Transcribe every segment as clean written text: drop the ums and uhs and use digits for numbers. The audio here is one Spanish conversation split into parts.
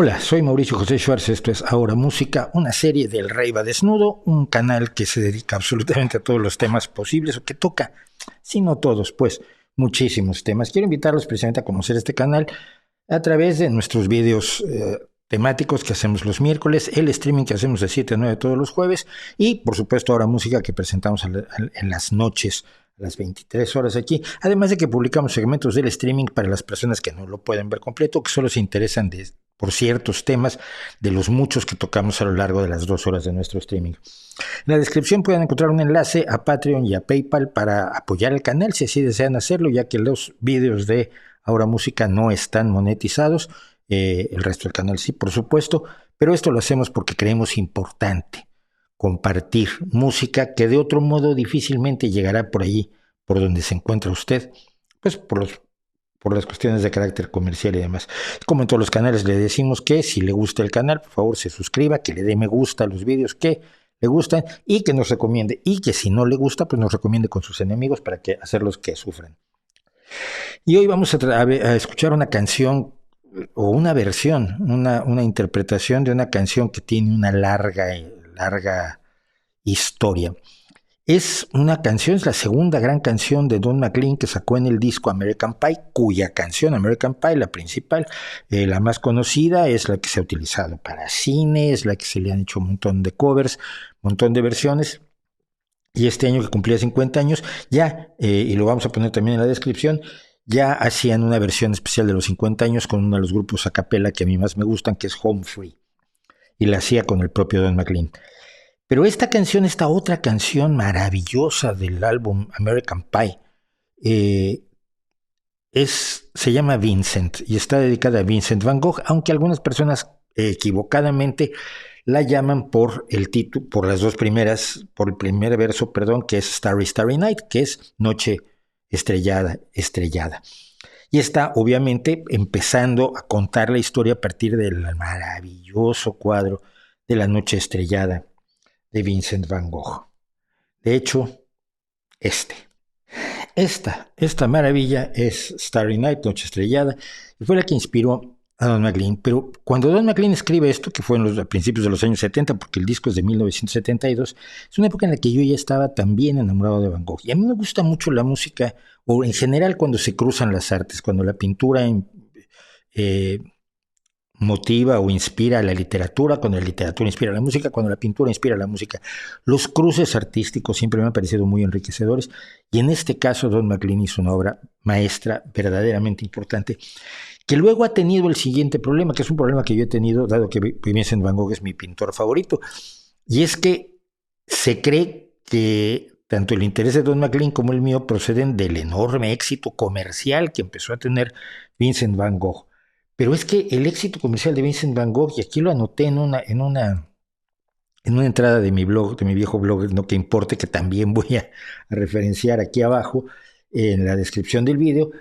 Hola, soy Mauricio José Schwartz, esto es Ahora Música, una serie del Rey va Desnudo, un canal que se dedica absolutamente a todos los temas posibles o que toca, si no todos, pues muchísimos temas. Quiero invitarlos precisamente a conocer este canal a través de nuestros vídeos temáticos que hacemos los miércoles, el streaming que hacemos de 7 a 9 todos los jueves y por supuesto Ahora Música que presentamos en las noches a las 23 horas aquí, además de que publicamos segmentos del streaming para las personas que no lo pueden ver completo, que solo se interesan por ciertos temas de los muchos que tocamos a lo largo de las 2 horas de nuestro streaming. En la descripción pueden encontrar un enlace a Patreon y a PayPal para apoyar el canal si así desean hacerlo, ya que los vídeos de Ahora Música no están monetizados, el resto del canal sí, por supuesto, pero esto lo hacemos porque creemos importante compartir música que de otro modo difícilmente llegará por allí, por donde se encuentra usted, pues por las cuestiones de carácter comercial y demás. Como en todos los canales le decimos que si le gusta el canal, por favor se suscriba, que le dé me gusta a los vídeos que le gustan y que nos recomiende, y que si no le gusta, pues nos recomiende con sus enemigos para que hacerlos que sufran. Y hoy vamos a escuchar una canción o una versión, una interpretación de una canción que tiene una larga historia. Es una canción, es la segunda gran canción de Don McLean que sacó en el disco American Pie, cuya canción American Pie, la principal, la más conocida, es la que se ha utilizado para cine, es la que se le han hecho un montón de covers, un montón de versiones. Y este año que cumplía 50 años, ya, y lo vamos a poner también en la descripción, ya hacían una versión especial de los 50 años con uno de los grupos a capela que a mí más me gustan, que es Home Free. Y la hacía con el propio Don McLean. Pero esta canción, esta otra canción maravillosa del álbum American Pie, se llama Vincent y está dedicada a Vincent Van Gogh, aunque algunas personas equivocadamente la llaman por el título, por las dos primeras, por el primer verso, perdón, que es Starry Starry Night, que es Noche Estrellada, Estrellada. Y está obviamente empezando a contar la historia a partir del maravilloso cuadro de la Noche Estrellada de Vincent Van Gogh. De hecho, esta maravilla es Starry Night, Noche Estrellada, y fue la que inspiró a Don McLean. Pero cuando Don McLean escribe esto, que fue a principios de los años 70, porque el disco es de 1972, es una época en la que yo ya estaba también enamorado de Van Gogh. Y a mí me gusta mucho la música, o en general cuando se cruzan las artes, cuando la pintura motiva o inspira la literatura, cuando la literatura inspira la música, cuando la pintura inspira la música. Los cruces artísticos siempre me han parecido muy enriquecedores y en este caso Don McLean hizo una obra maestra verdaderamente importante que luego ha tenido el siguiente problema, que es un problema que yo he tenido dado que Vincent Van Gogh es mi pintor favorito, y es que se cree que tanto el interés de Don McLean como el mío proceden del enorme éxito comercial que empezó a tener Vincent Van Gogh. Pero es que el éxito comercial de Vincent Van Gogh, y aquí lo anoté en una entrada de mi blog, de mi viejo blog, no que importe, que también voy a referenciar aquí abajo en la descripción del video,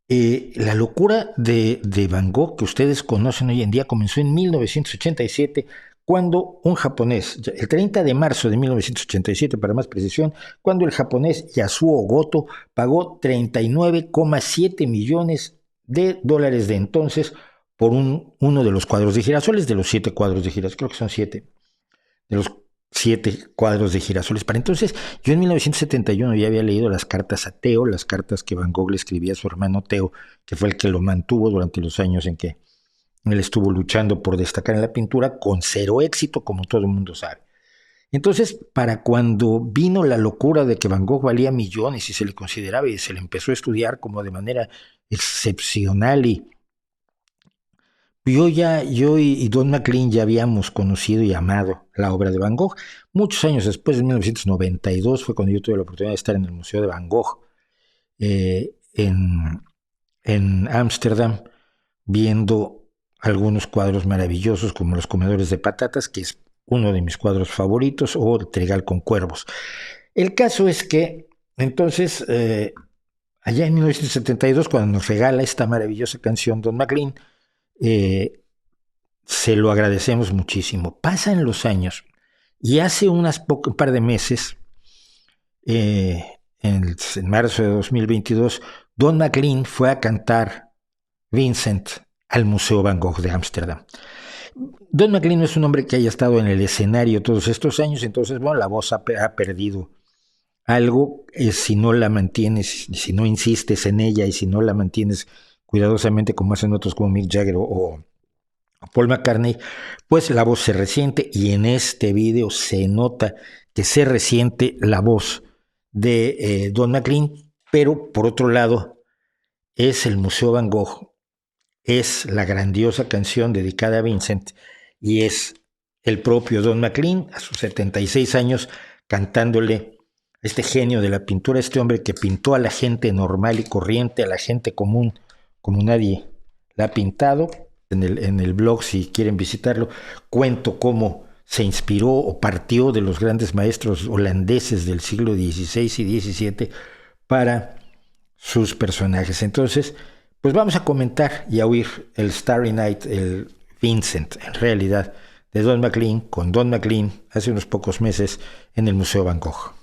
la locura de Van Gogh que ustedes conocen hoy en día comenzó en 1987, cuando un japonés, el 30 de marzo de 1987 para más precisión, cuando el japonés Yasuo Goto pagó 39,7 millones de dólares de entonces por uno de los cuadros de girasoles, de los 7 cuadros de girasoles, creo que son 7, de los 7 cuadros de girasoles. Para entonces, yo en 1971 ya había leído las cartas a Theo, las cartas que Van Gogh le escribía a su hermano Theo, que fue el que lo mantuvo durante los años en que él estuvo luchando por destacar en la pintura, con cero éxito, como todo el mundo sabe. Entonces, para cuando vino la locura de que Van Gogh valía millones y se le consideraba y se le empezó a estudiar como de manera excepcional y yo y Don McLean ya habíamos conocido y amado la obra de Van Gogh. Muchos años después, en 1992, fue cuando yo tuve la oportunidad de estar en el Museo de Van Gogh en Ámsterdam, viendo algunos cuadros maravillosos como Los comedores de patatas, que es uno de mis cuadros favoritos, o El trigal con cuervos. El caso es que, entonces, allá en 1972, cuando nos regala esta maravillosa canción Don McLean, se lo agradecemos muchísimo. Pasan los años y hace un par de meses, en marzo de 2022, Don McLean fue a cantar Vincent al Museo Van Gogh de Ámsterdam. Don McLean no es un hombre que haya estado en el escenario todos estos años, entonces, bueno, la voz ha perdido algo si no la mantienes, si no insistes en ella y si no la mantienes cuidadosamente como hacen otros como Mick Jagger o Paul McCartney, pues la voz se resiente, y en este video se nota que se resiente la voz de Don McLean, pero por otro lado es el Museo Van Gogh, es la grandiosa canción dedicada a Vincent, y es el propio Don McLean a sus 76 años cantándole a este genio de la pintura, este hombre que pintó a la gente normal y corriente, a la gente común, como nadie la ha pintado. En el blog, si quieren visitarlo, cuento cómo se inspiró o partió de los grandes maestros holandeses del siglo XVI y XVII para sus personajes. Entonces, pues vamos a comentar y a oír el Starry Night, el Vincent, en realidad, de Don McLean, con Don McLean hace unos pocos meses en el Museo Van Gogh.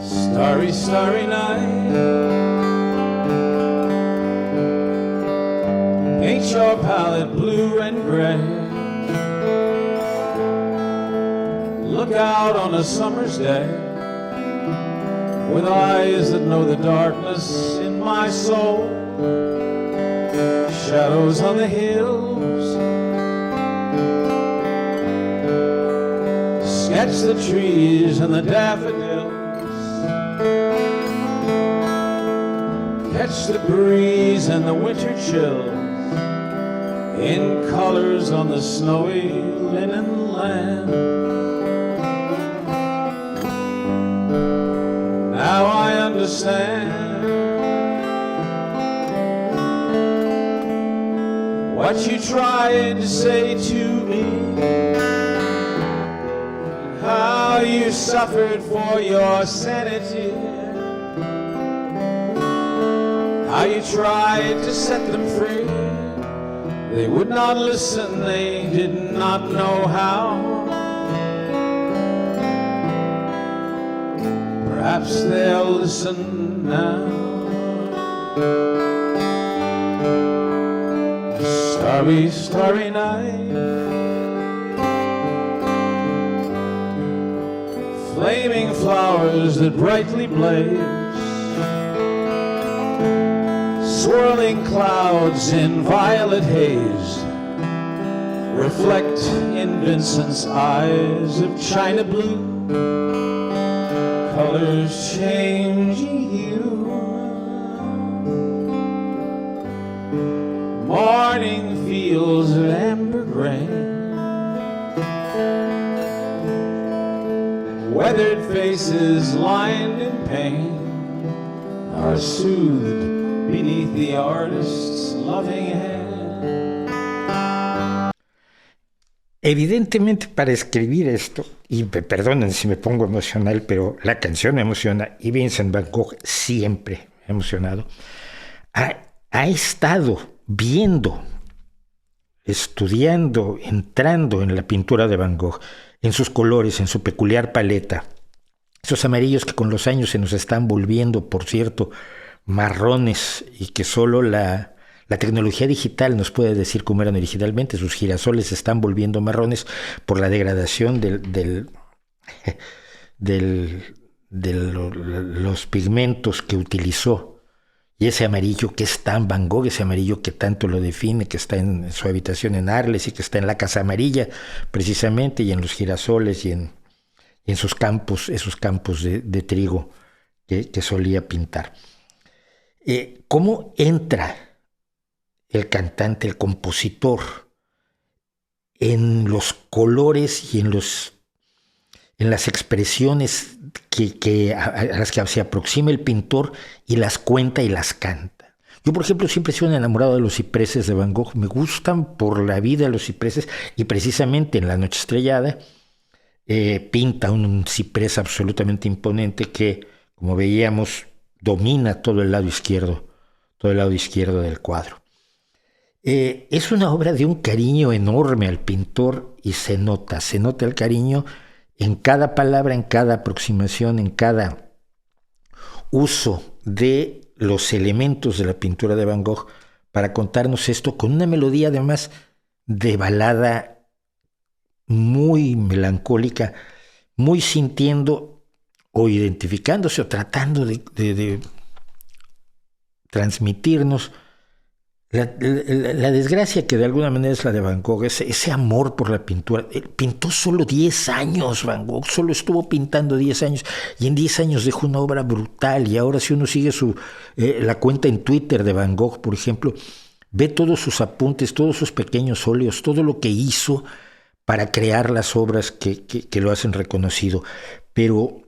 Starry, starry night, paint your palette blue and gray. Look out on a summer's day with eyes that know the darkness in my soul. Shadows on the hills, sketch the trees and the daffodils, catch the breeze and the winter chills in colors on the snowy linen land. Now I understand what you tried to say to me, how you suffered for your sanity, how you tried to set them free. They would not listen, they did not know how. Perhaps they'll listen now. Starry, starry night, flaming flowers that brightly blaze, swirling clouds in violet haze, reflect in Vincent's eyes of china blue, colors changing hue. Morning fields of amber grain, weathered faces lined in pain are soothed beneath the artist's loving hand. Evidentemente, para escribir esto, y perdonen si me pongo emocional, pero la canción me emociona, y Vincent Van Gogh siempre me ha emocionado, ha estado viendo, estudiando, entrando en la pintura de Van Gogh, en sus colores, en su peculiar paleta, esos amarillos que con los años se nos están volviendo, por cierto, marrones, y que solo la tecnología digital nos puede decir cómo eran originalmente. Sus girasoles se están volviendo marrones por la degradación de los pigmentos que utilizó. Y ese amarillo que es tan Van Gogh, ese amarillo que tanto lo define, que está en su habitación en Arles y que está en la Casa Amarilla, precisamente, y en los girasoles y en sus campos, esos campos de trigo que solía pintar. ¿Cómo entra el cantante, el compositor, en los colores y en las expresiones a las que se aproxima el pintor, y las cuenta y las canta? Yo, por ejemplo, siempre he sido un enamorado de los cipreses de Van Gogh. Me gustan por la vida los cipreses, y precisamente en La Noche Estrellada pinta un ciprés absolutamente imponente que, como veíamos, domina todo el lado izquierdo del cuadro. Es una obra de un cariño enorme al pintor, y se nota el cariño en cada palabra, en cada aproximación, en cada uso de los elementos de la pintura de Van Gogh para contarnos esto con una melodía además de balada muy melancólica, muy sintiendo o identificándose o tratando de transmitirnos la desgracia que de alguna manera es la de Van Gogh, ese amor por la pintura. Él pintó solo 10 años, Van Gogh, solo estuvo pintando 10 años, y en 10 años dejó una obra brutal. Y ahora si uno sigue la cuenta en Twitter de Van Gogh, por ejemplo, ve todos sus apuntes, todos sus pequeños óleos, todo lo que hizo para crear las obras que lo hacen reconocido. Pero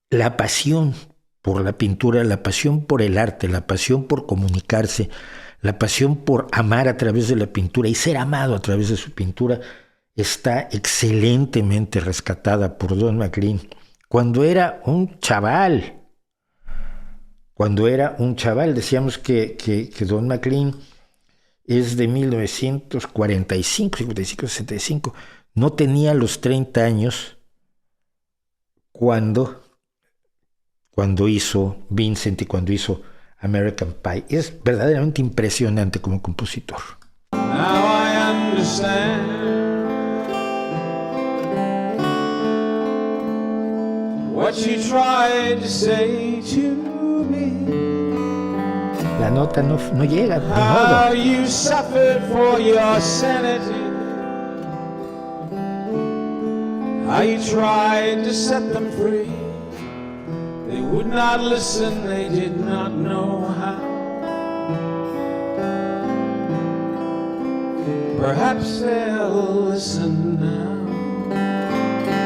la pasión por la pintura, la pasión por el arte, la pasión por comunicarse, la pasión por amar a través de la pintura y ser amado a través de su pintura está excelentemente rescatada por Don McLean. Cuando era un chaval, decíamos que Don McLean es de 1945, 55, 65, no tenía los 30 años cuando hizo Vincent y cuando hizo American Pie. Es verdaderamente impresionante como compositor. Now I understand what you tried to say to me. La nota no llega, ni How modo. you suffered for your sanity. How you tried to set them free. They would not listen, they did not know how. Perhaps they'll listen now.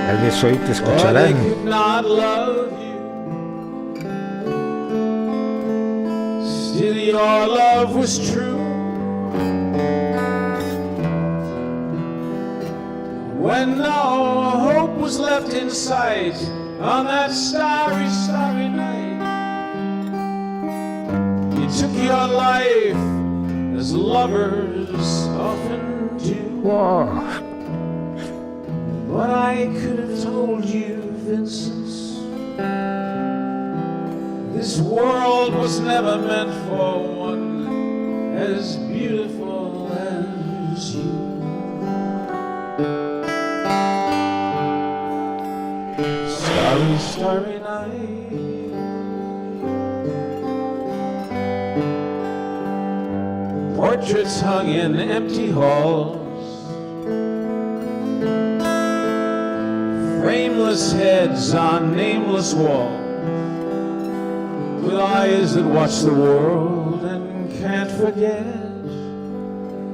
Tal vez hoy te Or they escucharán. could not love you. Still your love was true. When no hope was left in sight on that starry, starry night, you took your life as lovers often do. Wow. But I could have told you, Vincent, this world was never meant for one as beautiful as you. Starry, starry night. Portraits hung in empty halls. Frameless heads on nameless walls. With eyes that watch the world and can't forget.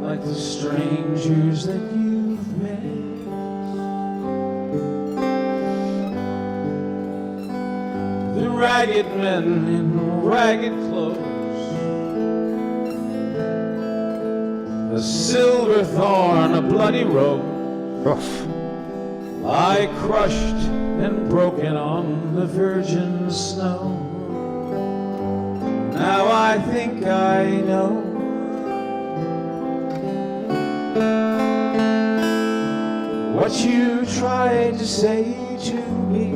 Like the strangers that you've met. The ragged men in ragged clothes, a silver thorn, a bloody rose, Uf. lie crushed and broken on the virgin snow. Now I think I know what you tried to say to me.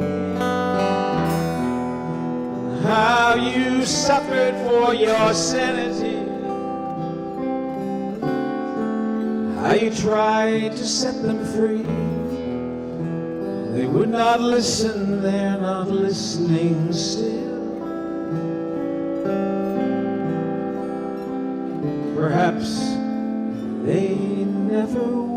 How you suffered for your sanity. How you tried to set them free. They would not listen, they're not listening still. Perhaps they never will.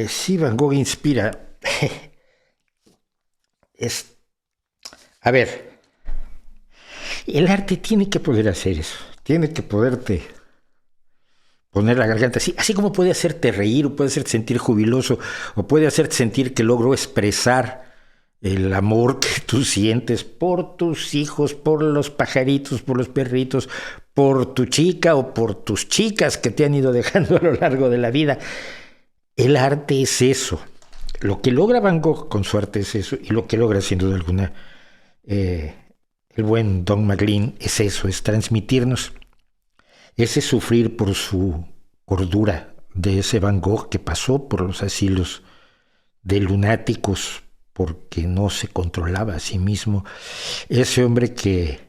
Sí, Van Gogh inspira. A ver, el arte tiene que poder hacer eso, tiene que poderte poner la garganta así como puede hacerte reír, o puede hacerte sentir jubiloso, o puede hacerte sentir que logro expresar el amor que tú sientes por tus hijos, por los pajaritos, por los perritos, por tu chica o por tus chicas que te han ido dejando a lo largo de la vida. El arte es eso. Lo que logra Van Gogh con su arte es eso, y lo que logra sin duda alguna el buen Don McLean es eso, es transmitirnos ese sufrir por su cordura de ese Van Gogh que pasó por los asilos de lunáticos porque no se controlaba a sí mismo, ese hombre que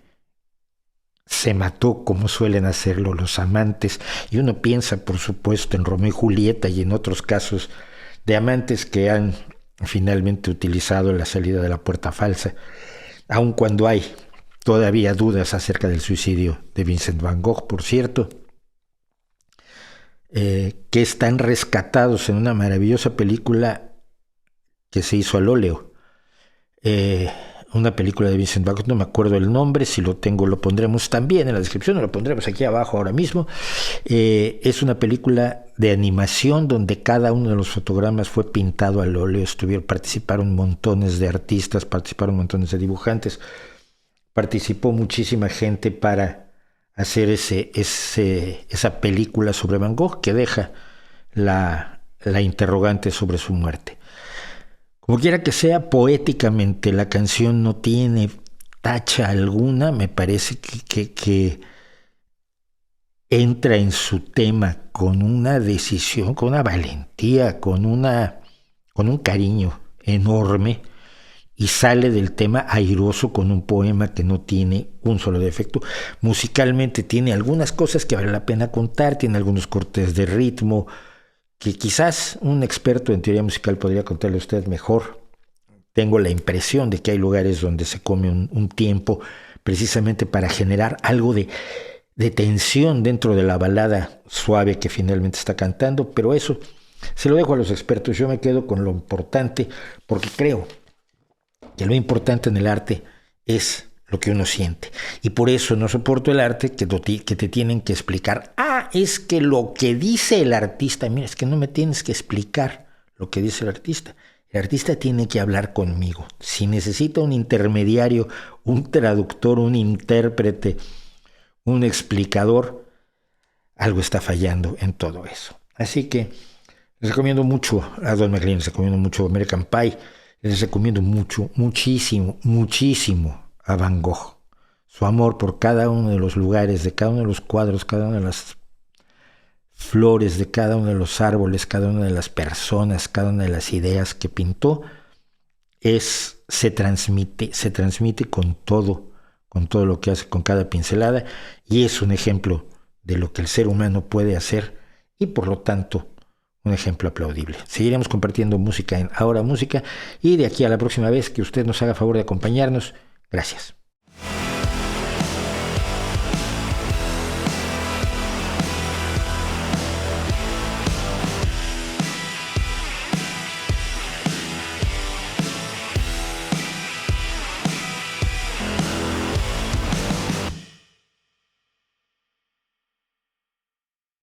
se mató como suelen hacerlo los amantes, y uno piensa por supuesto en Romeo y Julieta y en otros casos de amantes que han finalmente utilizado la salida de la puerta falsa, aun cuando hay todavía dudas acerca del suicidio de Vincent Van Gogh, por cierto, que están rescatados en una maravillosa película que se hizo al óleo. Una película de Vincent Van Gogh, no me acuerdo el nombre, si lo tengo lo pondremos también en la descripción, lo pondremos aquí abajo ahora mismo. Es una película de animación donde cada uno de los fotogramas fue pintado al óleo, participaron montones de artistas, participaron montones de dibujantes, participó muchísima gente para hacer esa película sobre Van Gogh que deja la interrogante sobre su muerte. Como quiera que sea, poéticamente la canción no tiene tacha alguna, me parece que entra en su tema con una decisión, con una valentía, con un cariño enorme, y sale del tema airoso con un poema que no tiene un solo defecto. Musicalmente tiene algunas cosas que vale la pena contar, tiene algunos cortes de ritmo, que quizás un experto en teoría musical podría contarle a usted mejor. Tengo la impresión de que hay lugares donde se come un tiempo precisamente para generar algo de tensión dentro de la balada suave que finalmente está cantando, pero eso se lo dejo a los expertos. Yo me quedo con lo importante, porque creo que lo importante en el arte es lo que uno siente. Y por eso no soporto el arte que te tienen que explicar. Es que lo que dice el artista, mira, es que no me tienes que explicar lo que dice el artista. El artista tiene que hablar conmigo. Si necesita un intermediario, un traductor, un intérprete, un explicador, algo está fallando en todo eso. Así que les recomiendo mucho a Don McLean, les recomiendo mucho American Pie, les recomiendo muchísimo a Van Gogh. Su amor por cada uno de los lugares, de cada uno de los cuadros, cada una de las flores, de cada uno de los árboles, cada una de las personas, cada una de las ideas que pintó, se transmite con todo lo que hace, con cada pincelada, y es un ejemplo de lo que el ser humano puede hacer, y por lo tanto un ejemplo aplaudible. Seguiremos compartiendo música en Ahora Música, y de aquí a la próxima vez que usted nos haga favor de acompañarnos. Gracias.